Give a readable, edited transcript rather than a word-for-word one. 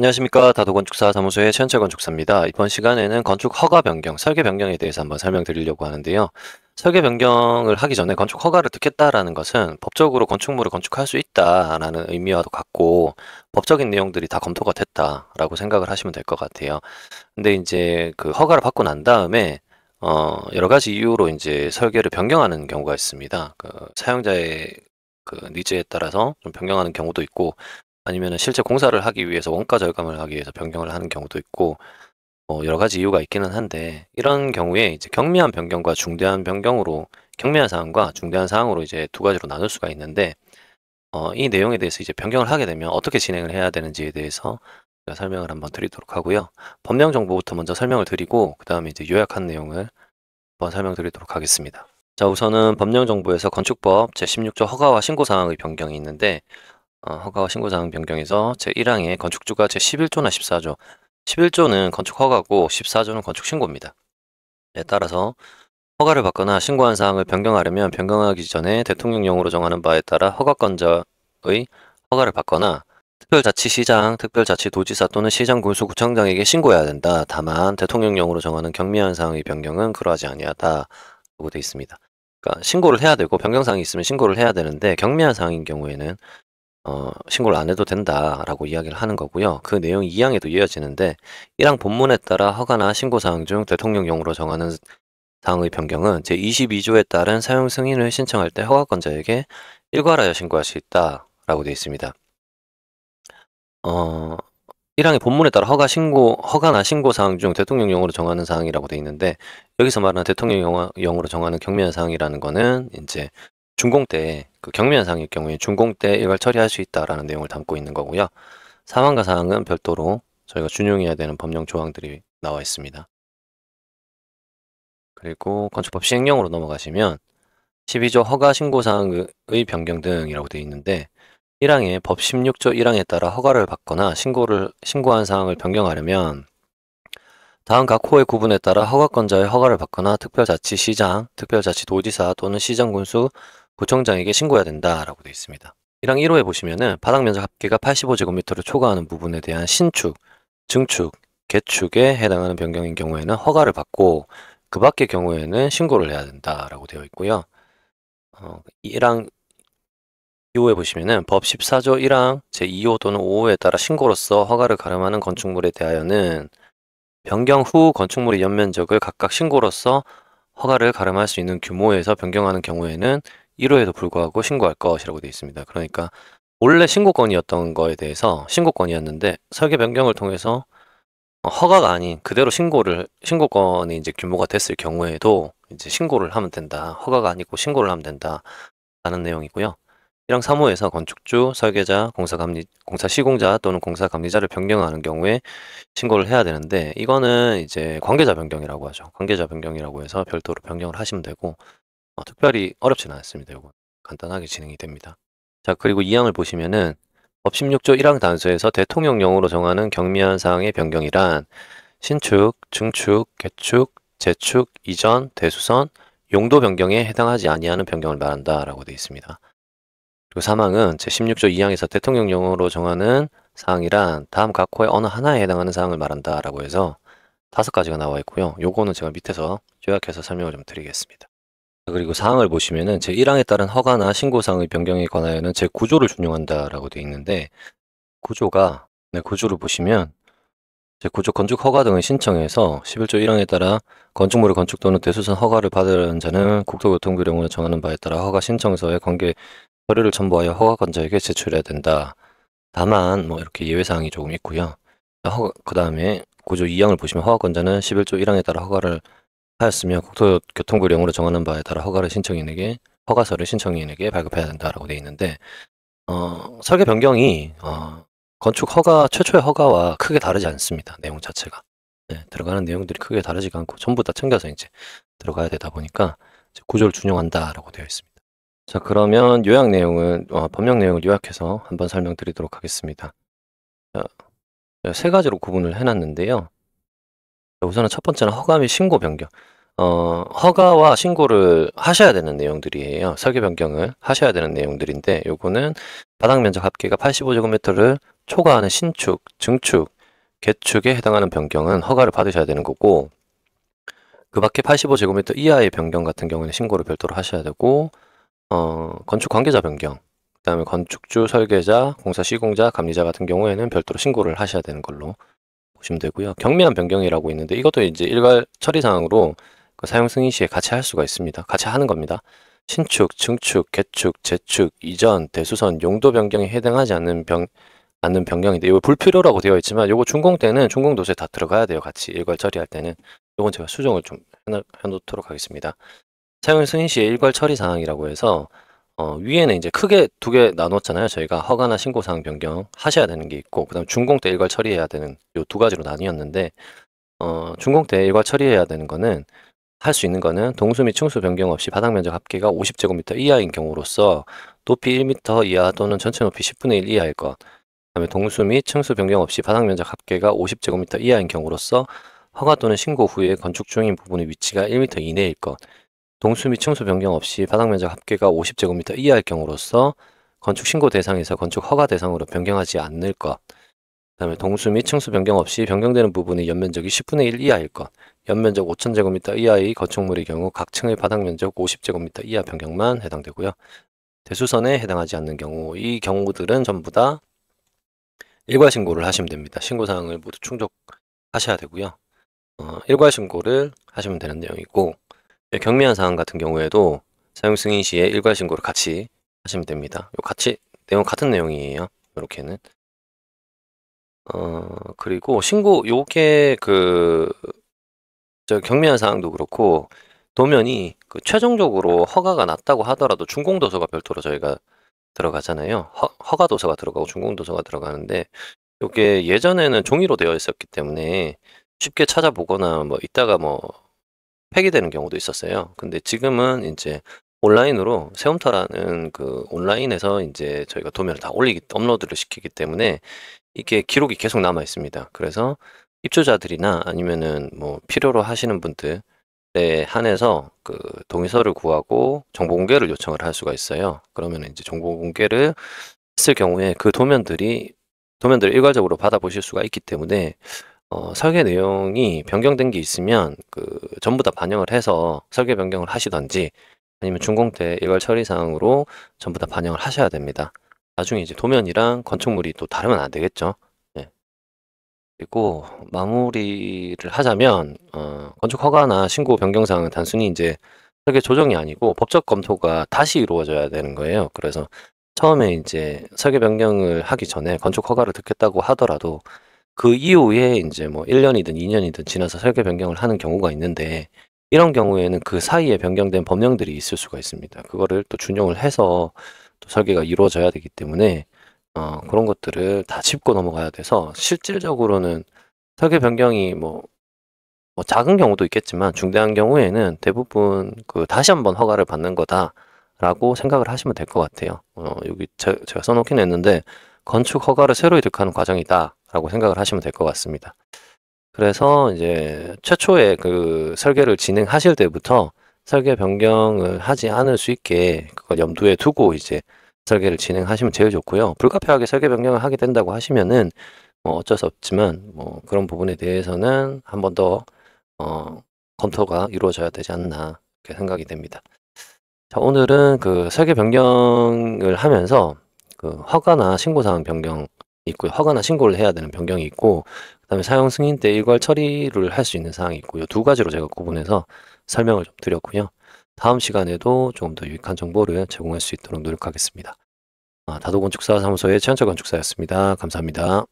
안녕하십니까. 다도건축사 사무소의 최현철 건축사입니다. 이번 시간에는 건축 허가 변경, 설계 변경에 대해서 한번 설명드리려고 하는데요. 설계 변경을 하기 전에 건축 허가를 듣겠다라는 것은 법적으로 건축물을 건축할 수 있다라는 의미와도 같고 법적인 내용들이 다 검토가 됐다라고 생각을 하시면 될 것 같아요. 근데 이제 그 허가를 받고 난 다음에 여러 가지 이유로 이제 설계를 변경하는 경우가 있습니다. 그 사용자의 그 니즈에 따라서 좀 변경하는 경우도 있고 아니면은 실제 공사를 하기 위해서 원가 절감을 하기 위해서 변경을 하는 경우도 있고 여러 가지 이유가 있기는 한데 이런 경우에 이제 경미한 변경과 중대한 변경으로 경미한 사항과 중대한 사항으로 이제 두 가지로 나눌 수가 있는데 이 내용에 대해서 이제 변경을 하게 되면 어떻게 진행을 해야 되는지에 대해서 제가 설명을 한번 드리도록 하고요. 법령 정보부터 먼저 설명을 드리고 그다음에 이제 요약한 내용을 한번 설명드리도록 하겠습니다. 자, 우선은 법령 정보에서 건축법 제16조 허가와 신고 사항의 변경이 있는데 허가와 신고사항 변경에서 제1항에 건축주가 제11조나 14조 11조는 건축 허가고 14조는 건축 신고입니다. 따라서 허가를 받거나 신고한 사항을 변경하려면 변경하기 전에 대통령령으로 정하는 바에 따라 허가권자의 허가를 받거나 특별자치시장, 특별자치도지사 또는 시장군수구청장에게 신고해야 된다. 다만 대통령령으로 정하는 경미한 사항의 변경은 그러하지 아니하다라고 되어 있습니다. 그러니까 신고를 해야 되고 변경사항이 있으면 신고를 해야 되는데 경미한 사항인 경우에는 신고를 안 해도 된다라고 이야기를 하는 거고요. 그 내용이 2항에도 이어지는데 1항 본문에 따라 허가나 신고사항 중 대통령령으로 정하는 사항의 변경은 제22조에 따른 사용 승인을 신청할 때 허가권자에게 일괄하여 신고할 수 있다라고 되어 있습니다. 1항의 본문에 따라 허가나 신고사항 중 대통령령으로 정하는 사항이라고 되어 있는데 여기서 말하는 대통령령으로 정하는 경미한 사항이라는 거는 이제 준공 때, 그 경미한 사항일 경우에 준공 때 일괄 처리할 수 있다라는 내용을 담고 있는 거고요. 사항과 사항은 별도로 저희가 준용해야 되는 법령 조항들이 나와 있습니다. 그리고 건축법 시행령으로 넘어가시면 12조 허가 신고 사항의 변경 등이라고 되어 있는데 1항에 법 16조 1항에 따라 허가를 받거나 신고한 사항을 변경하려면 다음 각 호의 구분에 따라 허가권자의 허가를 받거나 특별자치시장, 특별자치도지사 또는 시장군수, 구청장에게 신고해야 된다라고 되어 있습니다. 1항 1호에 보시면은 바닥 면적 합계가 85제곱미터를 초과하는 부분에 대한 신축, 증축, 개축에 해당하는 변경인 경우에는 허가를 받고 그 밖의 경우에는 신고를 해야 된다라고 되어 있고요. 1항 2호에 보시면은 법 14조 1항 제2호 또는 5호에 따라 신고로서 허가를 가름하는 건축물에 대하여는 변경 후 건축물의 연면적을 각각 신고로서 허가를 가름할 수 있는 규모에서 변경하는 경우에는 1호에도 불구하고 신고할 것이라고 되어 있습니다. 그러니까 원래 신고권이었던 거에 대해서 신고권이었는데 설계 변경을 통해서 허가가 아닌 그대로 신고권이 이제 규모가 됐을 경우에도 이제 신고를 하면 된다. 허가가 아니고 신고를 하면 된다라는 내용이고요. 1항 3호에서 건축주, 설계자, 공사 시공자 또는 공사 감리자를 변경하는 경우에 신고를 해야 되는데 이거는 이제 관계자 변경이라고 하죠. 관계자 변경이라고 해서 별도로 변경을 하시면 되고 특별히 어렵지는 않습니다. 이거 간단하게 진행이 됩니다. 자, 그리고 2항을 보시면은 법 16조 1항 단서에서 대통령령으로 정하는 경미한 사항의 변경이란 신축, 증축, 개축, 재축, 이전, 대수선, 용도 변경에 해당하지 아니하는 변경을 말한다라고 되어 있습니다. 그리고 3항은 제16조 2항에서 대통령령으로 정하는 사항이란 다음 각 호의 어느 하나에 해당하는 사항을 말한다라고 해서 5가지가 나와 있고요. 요거는 제가 밑에서 요약해서 설명을 좀 드리겠습니다. 그리고 사항을 보시면은 제1항에 따른 허가나 신고사항의 변경에 관하여는 제9조를 준용한다라고 되어 있는데 구조를 보시면 제9조 건축 허가 등의 신청에서 11조 1항에 따라 건축물의 건축 또는 대수선 허가를 받은 자는 국토교통부령으로 정하는 바에 따라 허가 신청서에 관계 서류를 첨부하여 허가권자에게 제출해야 된다. 다만 이렇게 예외사항이 조금 있고요. 그 다음에 구조 2항을 보시면 허가권자는 11조 1항에 따라 허가를 하였으며 국토교통부령으로 정하는 바에 따라 허가서를 신청인에게 발급해야 된다라고 되어 있는데 설계 변경이 건축 허가 최초의 허가와 크게 다르지 않습니다. 내용 자체가 들어가는 내용들이 크게 다르지가 않고 전부 다 챙겨서 이제 들어가야 되다 보니까 구조를 준용한다라고 되어 있습니다. 자, 그러면 요약 내용은 법령 내용을 요약해서 한번 설명드리도록 하겠습니다. 자, 3가지로 구분을 해놨는데요. 우선은 첫 번째는 허가 및 신고 변경. 허가와 신고를 하셔야 되는 내용들이에요. 설계 변경을 하셔야 되는 내용들인데 요거는 바닥 면적 합계가 85제곱미터를 초과하는 신축, 증축, 개축에 해당하는 변경은 허가를 받으셔야 되는 거고, 그 밖에 85제곱미터 이하의 변경 같은 경우에는 신고를 별도로 하셔야 되고, 건축 관계자 변경, 그다음에 건축주, 설계자, 공사 시공자, 감리자 같은 경우에는 별도로 신고를 하셔야 되는 걸로 보시면 되고요. 경미한 변경이라고 있는데 이것도 이제 일괄 처리 사항으로 그 사용 승인 시에 같이 할 수가 있습니다. 같이 하는 겁니다. 신축, 증축, 개축, 재축, 이전, 대수선, 용도 변경에 해당하지 않는 변경인데 이거 불필요라고 되어 있지만 이거 준공 때는 준공도서에 다 들어가야 돼요. 같이 일괄 처리할 때는. 이건 제가 수정을 좀 해놓도록 하겠습니다. 사용 승인 시에 일괄 처리 사항이라고 해서 위에는 이제 크게 두 개 나눴잖아요. 저희가 허가나 신고 사항 변경 하셔야 되는 게 있고, 그다음 준공 때 일괄 처리해야 되는 요 두 가지로 나뉘었는데, 준공 때 일괄 처리해야 되는 거는 할 수 있는 거는 동수 및 층수 변경 없이 바닥 면적 합계가 50제곱미터 이하인 경우로서 높이 1m 이하 또는 전체 높이 10분의 1 이하일 것. 그다음에 동수 및 층수 변경 없이 바닥 면적 합계가 50제곱미터 이하인 경우로서 허가 또는 신고 후에 건축 중인 부분의 위치가 1m 이내일 것. 동수 및 층수 변경 없이 바닥 면적 합계가 50제곱미터 이하일 경우로서 건축 신고 대상에서 건축 허가 대상으로 변경하지 않을 것. 그다음에 동수 및 층수 변경 없이 변경되는 부분의 연면적이 10분의 1 이하일 것. 연면적 5,000제곱미터 이하의 건축물의 경우 각 층의 바닥 면적 50제곱미터 이하 변경만 해당되고요. 대수선에 해당하지 않는 경우, 이 경우들은 전부 다 일괄 신고를 하시면 됩니다. 신고 사항을 모두 충족하셔야 되고요. 일괄 신고를 하시면 되는 내용이고, 경미한 사항 같은 경우에도 사용 승인 시에 일괄 신고를 같이 하시면 됩니다. 같이 내용 같은 내용이에요. 이렇게는. 그리고 신고 요게 경미한 사항도 그렇고, 도면이 최종적으로 허가가 났다고 하더라도 준공도서가 별도로 저희가 들어가잖아요. 허가도서가 들어가고 준공도서가 들어가는데, 요게 예전에는 종이로 되어 있었기 때문에 쉽게 찾아보거나 뭐 이따가 뭐 폐기되는 경우도 있었어요. 근데 지금은 이제 온라인으로 세움터라는 온라인에서 이제 저희가 도면을 다 업로드를 시키기 때문에 이게 기록이 계속 남아 있습니다. 그래서 입주자들이나 아니면은 뭐 필요로 하시는 분들에 한해서 동의서를 구하고 정보 공개를 요청을 할 수가 있어요. 그러면 이제 정보 공개를 했을 경우에 그 도면들을 일괄적으로 받아보실 수가 있기 때문에 설계 내용이 변경된 게 있으면 전부 다 반영을 해서 설계 변경을 하시던지 아니면 준공 때 일괄 처리 사항으로 전부 다 반영을 하셔야 됩니다. 나중에 이제 도면이랑 건축물이 또 다르면 안 되겠죠. 네. 그리고 마무리를 하자면 건축 허가나 신고 변경 사항은 단순히 이제 설계 조정이 아니고 법적 검토가 다시 이루어져야 되는 거예요. 그래서 처음에 이제 설계 변경을 하기 전에 건축 허가를 듣겠다고 하더라도 그 이후에 이제 뭐 1년이든 2년이든 지나서 설계 변경을 하는 경우가 있는데, 이런 경우에는 그 사이에 변경된 법령들이 있을 수가 있습니다. 그거를 또 준용을 해서 또 설계가 이루어져야 되기 때문에 그런 것들을 다 짚고 넘어가야 돼서, 실질적으로는 설계 변경이 뭐 작은 경우도 있겠지만 중대한 경우에는 대부분 다시 한번 허가를 받는 거다라고 생각을 하시면 될 것 같아요. 여기 제가 써놓긴 했는데 건축 허가를 새로 이득하는 과정이다라고 생각을 하시면 될 것 같습니다. 그래서 이제 최초에 설계를 진행하실 때부터 설계 변경을 하지 않을 수 있게 그걸 염두에 두고 이제 설계를 진행하시면 제일 좋고요. 불가피하게 설계 변경을 하게 된다고 하시면은 어쩔 수 없지만 뭐 그런 부분에 대해서는 한 번 더 검토가 이루어져야 되지 않나 이렇게 생각이 됩니다. 자, 오늘은 설계 변경을 하면서 허가나 신고사항 변경 있고요. 허가나 신고를 해야 되는 변경이 있고, 그다음에 사용 승인 때 일괄 처리를 할 수 있는 사항이 있고요. 두 가지로 제가 구분해서 설명을 좀 드렸고요. 다음 시간에도 조금 더 유익한 정보를 제공할 수 있도록 노력하겠습니다. 다도건축사 사무소의 최현철 건축사였습니다. 감사합니다.